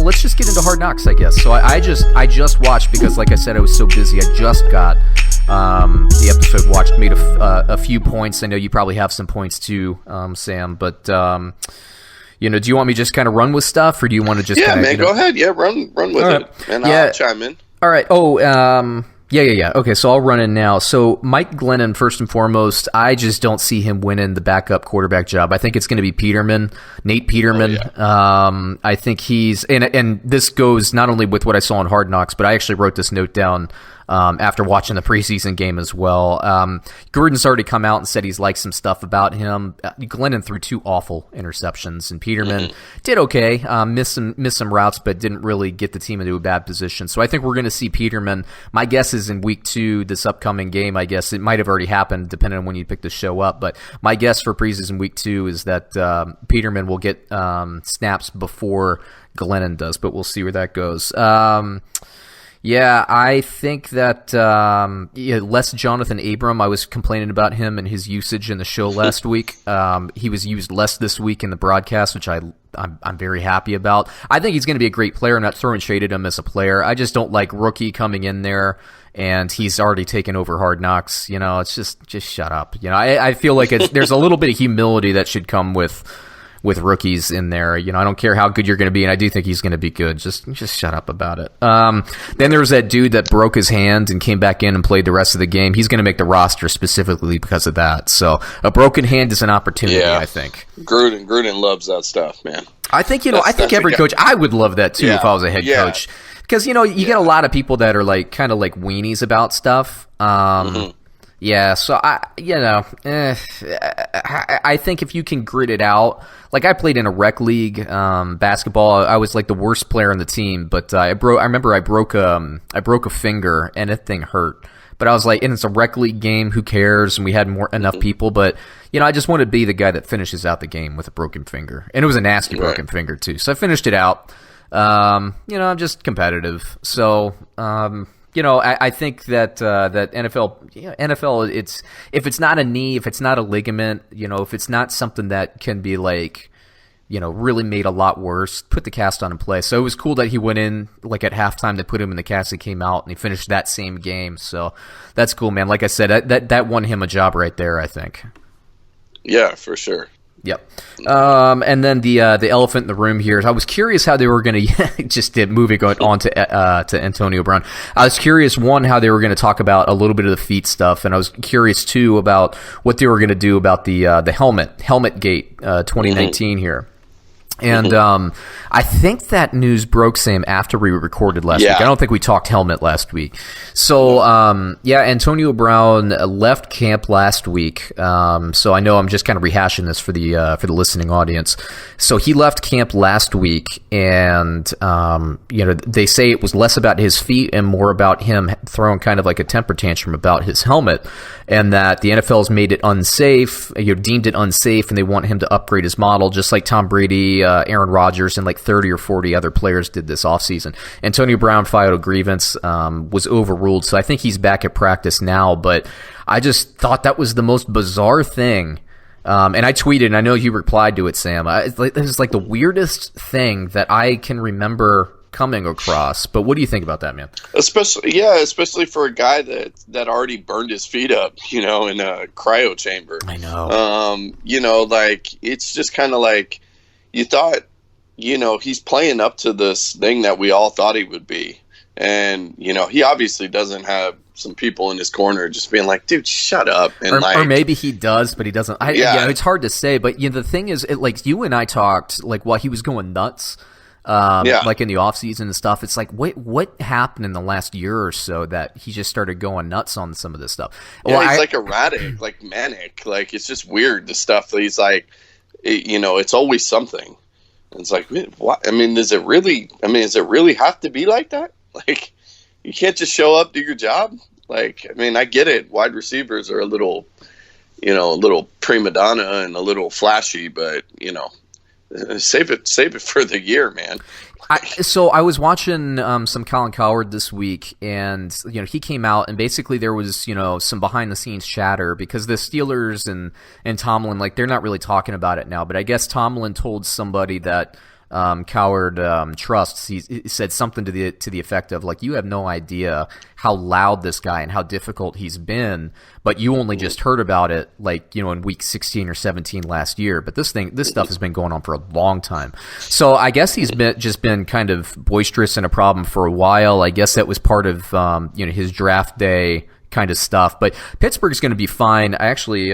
let's just get into Hard Knocks, I guess. So I just watched, because like I said, I was so busy. I just got the episode watched, made a few points. I know you probably have some points too, Sam, but do you want me to just kind of run with stuff, or do you want to just go ahead. Yeah, run with it, and I'll chime in. All right. Yeah. Okay, so I'll run in now. So Mike Glennon, first and foremost, I just don't see him winning the backup quarterback job. I think it's going to be Nate Peterman. Oh, yeah. I think he's and this goes not only with what I saw on Hard Knocks, but I actually wrote this note down after watching the preseason game as well. Gruden's already come out and said he's liked some stuff about him. Glennon threw 2 awful interceptions, and Peterman did okay, missed some routes, but didn't really get the team into a bad position. So I think we're going to see Peterman. My guess is in week 2, this upcoming game. I guess it might have already happened, depending on when you pick the show up. But my guess for preseason week 2 is that Peterman will get snaps before Glennon does, but we'll see where that goes. Yeah, I think that less Jonathan Abram. I was complaining about him and his usage in the show last week. He was used less this week in the broadcast, which I'm very happy about. I think he's going to be a great player. I'm not throwing shade at him as a player. I just don't like rookie coming in there and he's already taken over Hard Knocks. It's just shut up. I feel like there's a little bit of humility that should come with rookies in there. I don't care how good you're going to be, and I do think he's going to be good. Just shut up about it. Then there was that dude that broke his hand and came back in and played the rest of the game. He's going to make the roster specifically because of that. So a broken hand is an opportunity, I think. Gruden loves that stuff, man. I think, I think every coach, I would love that too if I was a head coach. Because, you get a lot of people that are like kind of like weenies about stuff. Yeah, so I think if you can grit it out, like I played in a rec league basketball. I was like the worst player on the team, but I remember I broke a finger and that thing hurt. But I was like, and it's a rec league game. Who cares? And we had enough people, but I just wanted to be the guy that finishes out the game with a broken finger, and it was a nasty broken finger too. So I finished it out. I'm just competitive. So. I think that NFL, if it's not a knee, if it's not a ligament, if it's not something that can be like, really made a lot worse, put the cast on and play. So it was cool that he went in like at halftime. They put him in the cast. He came out and he finished that same game. So that's cool, man. Like I said, that won him a job right there, I think. Yeah, for sure. Yep. And then the elephant in the room here. I was curious how they were going to just moving on to Antonio Brown. I was curious, one, how they were going to talk about a little bit of the feet stuff, and I was curious too about what they were going to do about the helmet gate 2019 here. And I think that news broke, Sam, after we recorded last week. I don't think we talked helmet last week. So, Antonio Brown left camp last week. So I know I'm just kind of rehashing this for the listening audience. So he left camp last week, and they say it was less about his feet and more about him throwing kind of like a temper tantrum about his helmet, and that the NFL's made it unsafe, deemed it unsafe, and they want him to upgrade his model, just like Tom Brady, Aaron Rodgers, and like 30 or 40 other players did this offseason. Antonio Brown filed a grievance, was overruled, so I think he's back at practice now, but I just thought that was the most bizarre thing. And I tweeted, and I know you replied to it, Sam. It was like the weirdest thing that I can remember coming across. But what do you think about that, man? Especially for a guy that already burned his feet up, in a cryo chamber. I know. It's just kind of like you thought, he's playing up to this thing that we all thought he would be. And, he obviously doesn't have some people in his corner just being like, dude, shut up. And or maybe he does, but he doesn't. It's hard to say. But the thing is, like you and I talked, like while he was going nuts, like in the off season and stuff. It's like, what happened in the last year or so that he just started going nuts on some of this stuff? He's like erratic, like manic. Like it's just weird. The stuff that he's like, it's always something. And it's like, what? I mean, does it really have to be like that? Like, you can't just show up, do your job. Like, I mean, I get it. Wide receivers are a little prima donna and a little flashy, but save it for the year, man. So I was watching some Colin Cowherd this week, and he came out, and basically there was some behind the scenes chatter because the Steelers and Tomlin, like, they're not really talking about it now, but I guess Tomlin told somebody that Coward Trusts, he said something to the effect of like, you have no idea how loud this guy and how difficult he's been, but you only just heard about it like, in week 16 or 17 last year. But this stuff has been going on for a long time. So I guess he's been kind of boisterous and a problem for a while. I guess that was part of his draft day kind of stuff. But Pittsburgh's going to be fine. I actually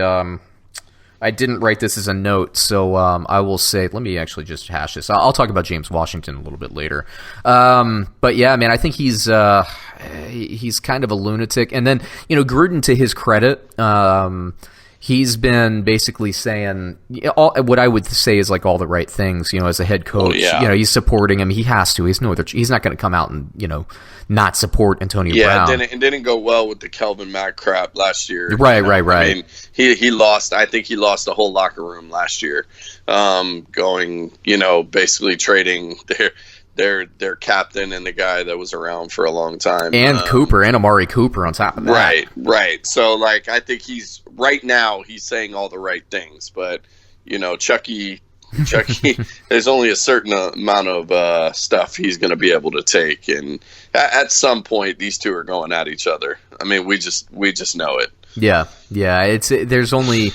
I didn't write this as a note, so I will say, let me actually just hash this. I'll talk about James Washington a little bit later. But yeah, man, I think he's kind of a lunatic. And then, Gruden, to his credit, he's been basically saying what I would say is like all the right things, as a head coach. He's supporting him. He has to. He's not going to come out and, not support Antonio Brown. Yeah, it didn't go well with the Kelvin Mack crap last year. Right. I mean, he lost. I think he lost the whole locker room last year, going, basically trading their captain and the guy that was around for a long time. And Cooper and Amari Cooper on top of that. Right. So, I think he's saying all the right things. But, Chucky, there's only a certain amount of stuff he's going to be able to take. And at some point, these two are going at each other. I mean, we just know it. Yeah. There's only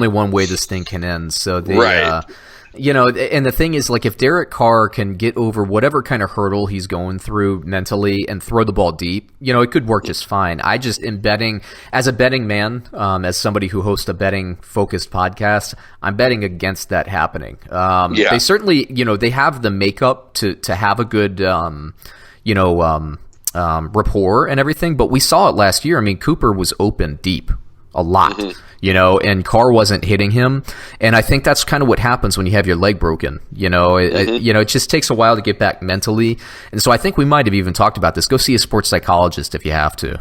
one way this thing can end. So right. And the thing is, if Derek Carr can get over whatever kind of hurdle he's going through mentally and throw the ball deep, it could work just fine. I just am betting, as a betting man, as somebody who hosts a betting-focused podcast, I'm betting against that happening. They certainly, they have the makeup to have a good, rapport and everything, but we saw it last year. I mean, Cooper was open deep a lot. Mm-hmm. And Carr wasn't hitting him. And I think that's kind of what happens when you have your leg broken. It just takes a while to get back mentally. And so I think we might have even talked about this. Go see a sports psychologist if you have to,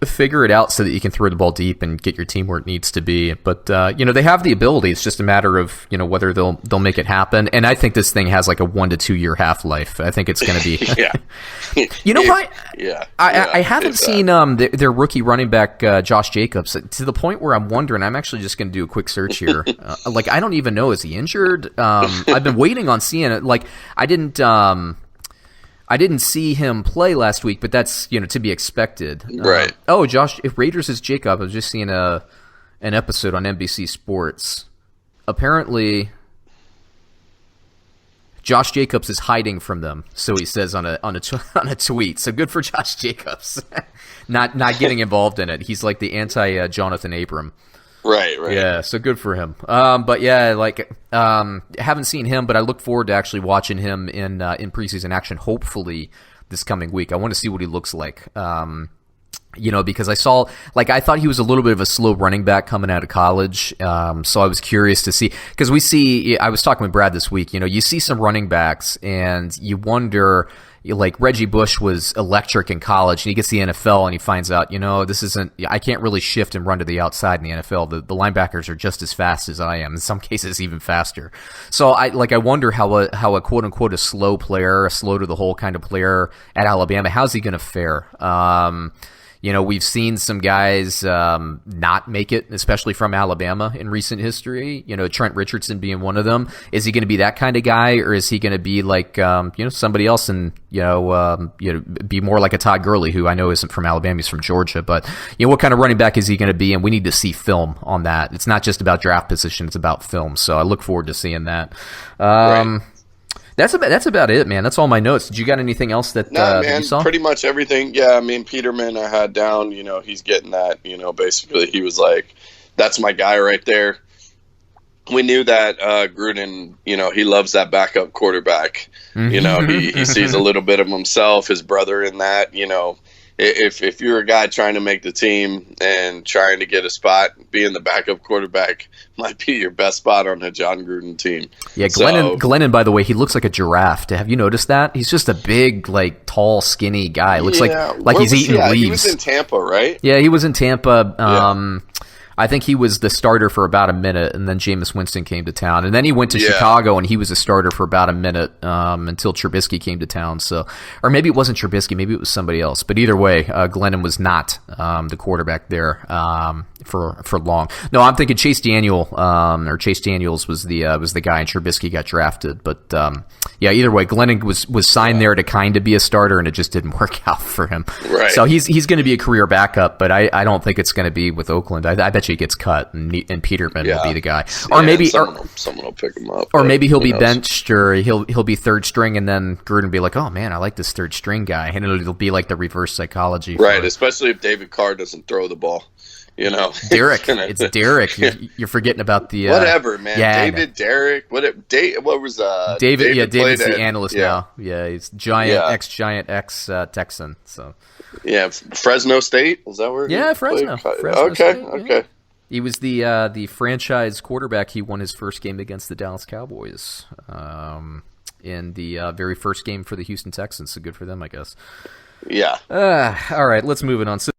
figure it out so that you can throw the ball deep and get your team where it needs to be. But, they have the ability. It's just a matter of, whether they'll make it happen. And I think this thing has like a 1 to 2 year half-life. I think it's going to be. What? Yeah. I haven't seen their rookie running back, Josh Jacobs, to the point where I'm wondering, I'm actually just going to do a quick search here. I don't even know, is he injured? I've been waiting on seeing it. I didn't see him play last week, but that's, to be expected. Right. If Raiders is Jacob, I was just seeing an episode on NBC Sports. Apparently, Josh Jacobs is hiding from them, so he says on a tweet. So good for Josh Jacobs, not getting involved in it. He's like the anti Jonathan Abram. Right. Yeah, so good for him. But yeah, haven't seen him, but I look forward to actually watching him in preseason action, hopefully this coming week. I want to see what he looks like. Because I saw, I thought he was a little bit of a slow running back coming out of college. So I was curious to see, because I was talking with Brad this week, you see some running backs and you wonder, Reggie Bush was electric in college and he gets the NFL and he finds out, I can't really shift and run to the outside in the NFL. The linebackers are just as fast as I am, in some cases even faster. So I wonder how a quote unquote a slow player, a slow to the hole kind of player at Alabama, how's he going to fare? We've seen some guys not make it, especially from Alabama in recent history. Trent Richardson being one of them. Is he going to be that kind of guy, or is he going to be like somebody else and be more like a Todd Gurley, who I know isn't from Alabama, he's from Georgia. But what kind of running back is he going to be? And we need to see film on that. It's not just about draft position; it's about film. So I look forward to seeing that. Right. That's about it, man. That's all my notes. Did you got anything else that you saw? Pretty much everything. Yeah, I mean, Peterman I had down, he's getting that, basically he was like, that's my guy right there. We knew that Gruden, he loves that backup quarterback. He sees a little bit of himself, his brother in that, If you're a guy trying to make the team and trying to get a spot, being the backup quarterback might be your best spot on a John Gruden team. Yeah, Glennon, by the way, he looks like a giraffe. Have you noticed that? He's just a big, tall, skinny guy. Looks like he's eating leaves. He was in Tampa, right? Yeah, he was in Tampa. I think he was the starter for about a minute, and then Jameis Winston came to town. And then he went to Chicago, and he was a starter for about a minute until Trubisky came to town. So, or maybe it wasn't Trubisky, maybe it was somebody else. But either way, Glennon was not the quarterback there for long. No, I'm thinking Chase Daniels was the guy, and Trubisky got drafted. But yeah, either way, Glennon was signed there to kind of be a starter, and it just didn't work out for him. Right. So he's going to be a career backup, but I don't think it's going to be with Oakland. I bet you he gets cut, and Peterman will be the guy, or maybe someone will pick him up, or maybe he'll be benched, or he'll be third string, and then Gruden will be like, oh man, I like this third string guy, and it'll be like the reverse psychology, right? Especially if David Carr doesn't throw the ball. Derek. It's Derek. You're forgetting about the whatever, man. David, Derek. What was David? Yeah, David's the analyst now. Yeah, he's ex-Giant, ex-Texan. So yeah, Fresno State, is that where? Yeah, Fresno okay, State, okay. Yeah. He was the franchise quarterback. He won his first game against the Dallas Cowboys in the very first game for the Houston Texans. So good for them, I guess. Yeah. All right, let's move it on. So